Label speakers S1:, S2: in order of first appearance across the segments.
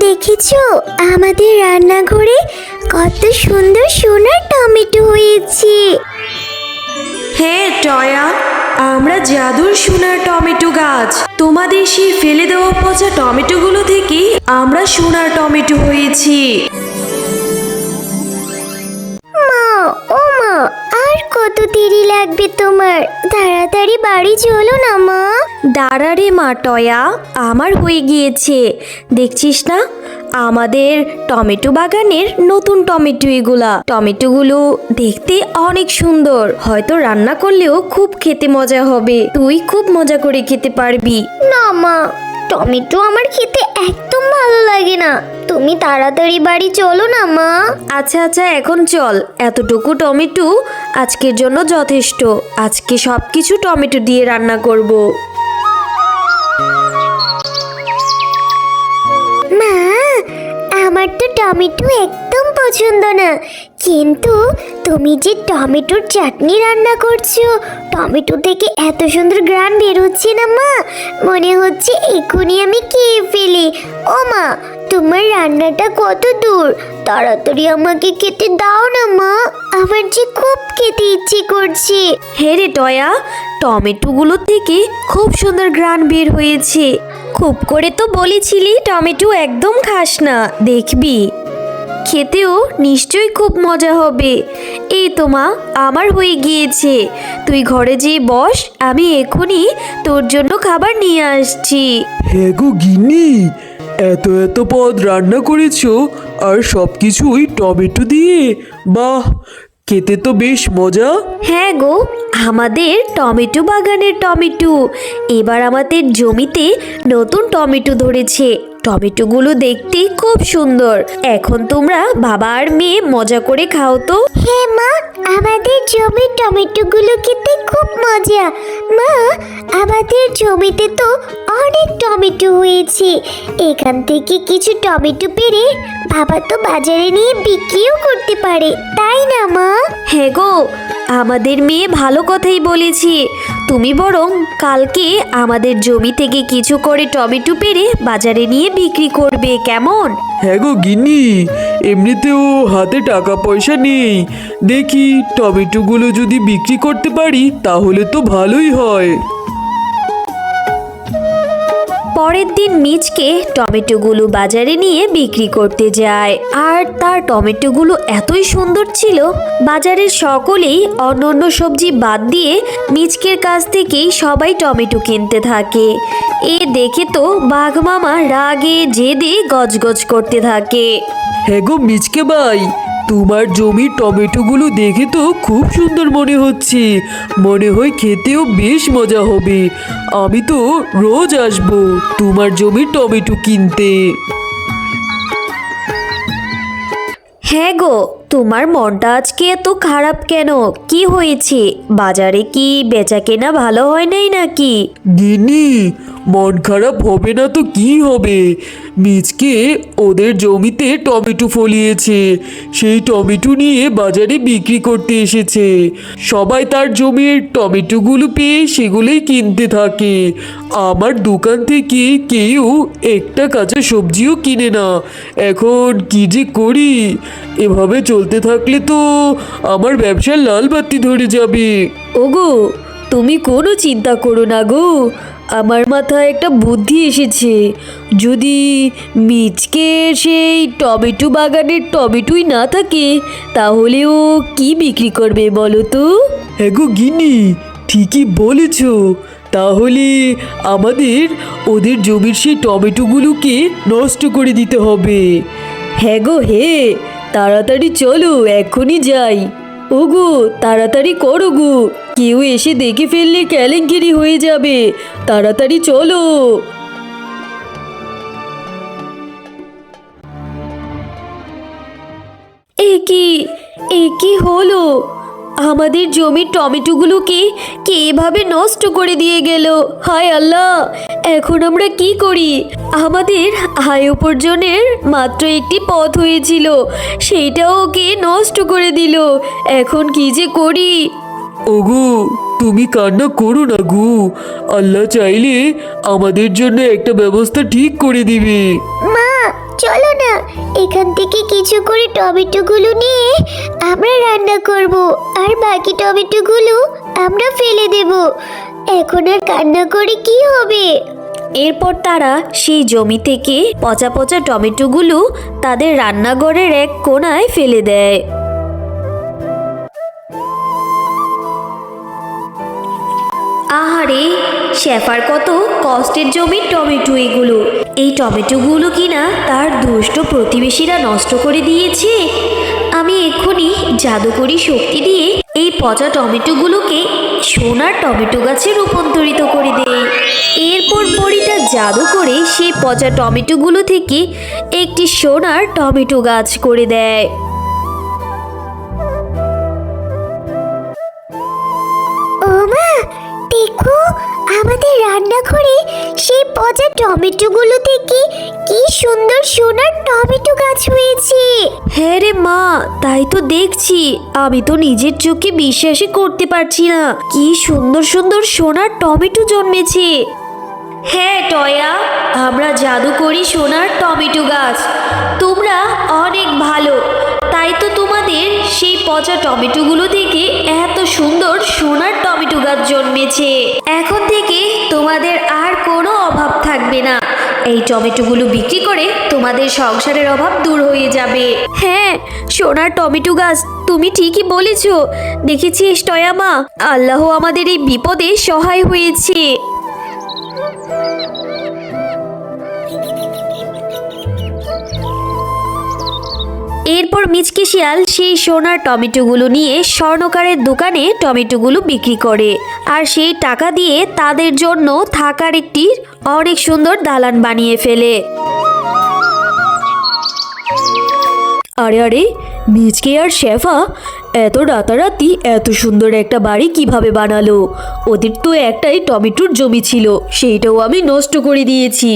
S1: দেখেছো আমাদের রান্নাঘরে কত সুন্দর সোনার টমেটো হয়েছে।
S2: হ্যাঁ টয়া, আমরা জাদুর সোনার টমেটো গাছ। তোমাদের সেই ফেলে দেওয়া পচা টমেটোগুলো থেকে আমরা সোনার টমেটো হয়েছি।
S1: মা, ও মা, আর কত দেরি লাগবে তোমার? তাড়াতাড়ি বাড়ি চলো না মা।
S2: দাঁড়া রে মা টয়া, আমার হয়ে গিয়েছে। দেখছিস না আমাদের টমেটো বাগানের নতুন টমেটো এগুলা। টমেটোগুলো দেখতে অনেক সুন্দর, হয়তো রান্না করলেও খুব খেতে মজা হবে। তুই খুব মজা করে খেতে পারবি।
S1: না মা, টমেটো আমার খেতে একদম ভালো লাগে না। তুমি তাড়াতাড়ি বাড়ি চলো না মা।
S2: আচ্ছা আচ্ছা, এখন চল। এতটুকু টমেটো আজকের জন্য যথেষ্ট। আজকে সবকিছু টমেটো দিয়ে রান্না করব।
S1: মা, আমার তো টমেটো একদম পছন্দ না, কিন্তু তুমি যে টমেটোর চাটনি রান্না করছো, টমেটো থেকে এত সুন্দর ঘ্রাণ বের হচ্ছে না মা, মনে হচ্ছে এক্ষুনি আমি খেয়ে ফেলি। ও মা, তোমার রান্নাটা কত দূর? তাড়াতাড়ি আমাকে খেতে দাও না মা, আমার যে খুব খেতে ইচ্ছে করছে।
S2: হ্যাঁ রে টয়া, টমেটোগুলো থেকে খুব সুন্দর ঘ্রাণ বের হয়েছে। খুব করে তো বলেছিলি টমেটো একদম খাস না, দেখবি খেতেও নিশ্চয়ই খুব মজা হবে। এই তো মা, আমার হয়ে গিয়েছে। তুই ঘরে যেয়ে বস, আমি এখনই তোর জন্য খাবার নিয়ে আসছি।
S3: হ্যাঁ গো গিন্নি, এত এত পদ রান্না করেছো আর সব কিছুই টমেটো দিয়ে। বাহ, খেতে তো বেশ মজা।
S2: হ্যাঁ গো, আমাদের টমেটো বাগানের টমেটো। এবার আমাদের জমিতে নতুন টমেটো ধরেছে। টমেটোগুলো দেখতে খুব সুন্দর। এখন তোমরা বাবা আর মেয়ে মজা করে খাও তো।
S1: হ্যাঁ মা, আমাদের জমির টমেটোগুলো খেতে খুব মজা। মা, আমাদের জমিতে তো অনেক টমেটো হয়েছে। এখান থেকে কিছু টমেটো পেড়ে বাবা তো বাজারে নিয়ে বিক্রিও করতে পারে, তাই না মা?
S2: হ্যাঁ গো, আমাদের মেয়ে ভালো কথাই বলেছে। তুমি বরং কালকে আমাদের জমি থেকে কিছু করে টমেটো পেড়ে বাজারে নিয়ে বিক্রি করবে, কেমন?
S3: হ্যাঁ গো গিন্নি, এমনিতেও হাতে টাকা পয়সা নেই। দেখি টমেটোগুলো যদি বিক্রি করতে পারি তাহলে তো ভালোই হয়।
S2: পরের দিন মিচকে টমেটোগুলো বাজারে নিয়ে বিক্রি করতে যায়। আর তার টমেটোগুলো এতই সুন্দর ছিল, বাজারের সকলেই অন্য অন্য সবজি বাদ দিয়ে মিচকের কাছ থেকেই সবাই টমেটো কিনতে থাকে। এ দেখে তো বাঘ মামা রাগে জেদে গজগজ করতে থাকে।
S3: হ্যাঁ গো মিচকে ভাই, তোমার জমির টমেটোগুলো দেখে তো খুব সুন্দর মনে হচ্ছে। মনে হয় খেতেও বেশ মজা হবে। আমি তো রোজ আসবো তোমার জমির টমেটো কিনতে।
S2: হ্যাঁ গো, তোমার মনটা আজকে এত খারাপ কেন? কি হয়েছে? বাজারে কি বেচা কেনা ভালো হয় নাই নাকি?
S3: গিন্নি, মন খারাপ হবে না তো কি হবে? মিচকে ওদের জমিতে টমেটো ফলিয়েছে, সেই টমেটো নিয়ে বাজারে বিক্রি করতে এসেছে। সবাই তার জমির টমেটোগুলো পেয়ে সেগুলোই কিনতে থাকে। আমার দোকান থেকে কেউ একটা কাঁচা সবজিও কিনে না। এখন কি যে করি? এভাবে চলতে থাকলে তো আমার ব্যবসার লাল বাতি ধরে যাবে।
S2: ওগো, তুমি কোনো চিন্তা করো না গো, আমার মাথায় একটা বুদ্ধি এসেছে। যদি মিচকে সেই টমেটো বাগানের টমেটোই না থাকে, তাহলে ও কি বিক্রি করবে বলো তো?
S3: হ্যাঁ গো গিন্নি, ঠিকই বলেছ। তাহলে আমাদের ওদের জমির সেই টমেটোগুলোকে নষ্ট করে দিতে হবে।
S2: হ্যাঁ গো, হে তাড়াতাড়ি চলো, এখনই যাই। ওগো, তাড়াতাড়ি করো গো, কেউ এসে দেখে ফেললে কেলেঙ্কারি হয়ে যাবে। তাড়াতাড়ি চলো। এ কি হলো? আমাদের জমির টমেটোগুলোকে কে এভাবে নষ্ট করে দিয়ে গেল? হায় আল্লাহ, এখন আমরা কি করি? আমাদের আয় উপার্জনের মাত্র একটি পথ হয়েছিল, সেইটাও কে নষ্ট করে দিল। এখন কি যে করি?
S3: ওগো, তুমি কান্না করো না গো। আল্লাহ চাইলে আমাদের জন্য একটা ব্যবস্থা ঠিক করে দিবে।
S1: মা, চলো এখান থেকে কিছু করে টমেটোগুলো নিয়ে আমরা রান্না করব, আর বাকি টমেটোগুলো আমরা ফেলে দেব। এখন আর কান্না করে কি হবে?
S2: এরপর তারা সেই জমি থেকে পচা পচা টমেটোগুলো তাদের রান্নাঘরের এক কোণায় ফেলে দেয়। আহারে, শেফার কত কষ্টের জমির টমেটো এগুলো। এই টমেটোগুলো কিনা তার দুষ্ট প্রতিবেশীরা নষ্ট করে দিয়েছে। আমি এক্ষুনি জাদুকরি শক্তি দিয়ে এই পচা টমেটোগুলোকে সোনার টমেটো গাছে রূপান্তরিত করে দেই। এরপর পরীটা জাদু করে সেই পচা টমেটোগুলো থেকে একটি সোনার টমেটো গাছ করে দেয়।
S1: ও মা, দেখো আমাদের রান্নাঘরে সেই পচা টমেটোগুলো থেকে কি সুন্দর সোনার টমেটো গাছ হয়েছে।
S2: হ্যাঁ রে মা, তাই তো দেখছি। আমি তো নিজের চোখে বিশ্বাসই করতে পারছি না, কি সুন্দর সুন্দর সোনার টমেটো জন্মেছে। হ্যাঁ টয়া, আমরা জাদু করি সোনার টমেটো গাছ। তোমরা অনেক ভালো, তাই তো তোমাদের সেই পচা টমেটোগুলো থেকে এত সুন্দর সোনার টমেটো গাছ জন্মেছে। এখন থেকে তোমাদের আর কোনো অভাব থাকবে না। এই টমেটোগুলো বিক্রি করে তোমাদের সংসারের অভাব দূর হয়ে যাবে। হ্যাঁ, সোনার টমেটো গাছ, তুমি ঠিকই বলেছ। দেখেছিস টয়া মা, আল্লাহ আমাদের এই বিপদে সহায় হয়েছে। এরপর মিচকে শিয়াল সেই সোনার টমেটোগুলো নিয়ে স্বর্ণকারের দোকানে টমেটোগুলো বিক্রি করে, আর সেই টাকা দিয়ে তাদের জন্য থাকার একটি অনেক সুন্দর দালান বানিয়ে ফেলে। আরে আরে, মিচকে আর শেফা এত রাতারাতি এত সুন্দর একটা বাড়ি কিভাবে বানালো? ওদের তো একটাই টমেটোর জমি ছিল, সেইটাও আমি নষ্ট করে দিয়েছি।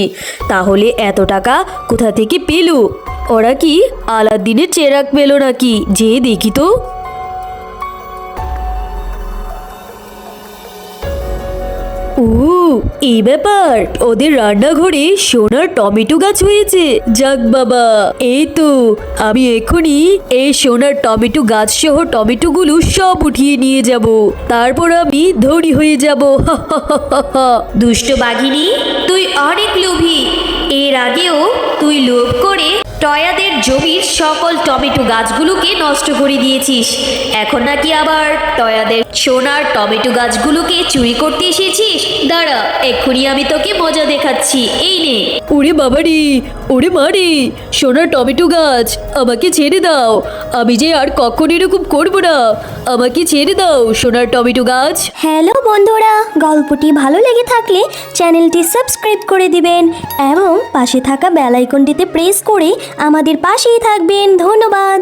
S2: তাহলে এত টাকা কোথা থেকে পেল? ওরা কি আলাদিনের চেরাগ পেল নাকি? যে দেখি তো। ও, এই ব্যাপার, ওদের রান্নাঘরে সোনার টমেটো গাছ হয়েছে। যাক বাবা, এই তো আমি এক্ষুনি এই সোনার টমেটো গাছ সহ টমেটোগুলো সব উঠিয়ে নিয়ে যাব, তারপর আমি ধনী হয়ে যাব। দুষ্ট বাঘিনী, তুই অনেক লোভী। এর আগেও তুই লোভ করে টয়াদের জমির সকল টমেটো গাছগুলোকে নষ্ট করে দিয়েছিস। এখন নাকি আবার টয়াদের সোনার টমেটো গাছগুলোকে চুরি করতে এসেছিস? দাঁড়া, এক্ষুনি আমি তোকে মজা দেখাচ্ছি। এই নে। ওরে বাবারে, ওরে মারে, সোনার টমেটো গাছ, আমাকে ছেড়ে দাও। আমি যে আর কখনো এরকম করবো না। আমাকে ছেড়ে দাও সোনার টমেটো গাছ।
S1: হ্যালো বন্ধুরা, গল্পটি ভালো লেগে থাকলে চ্যানেলটি সাবস্ক্রাইব করে দিবেন এবং পাশে থাকা বেল আইকনটিতে প্রেস করে আমাদের পাশেই থাকবেন। ধন্যবাদ।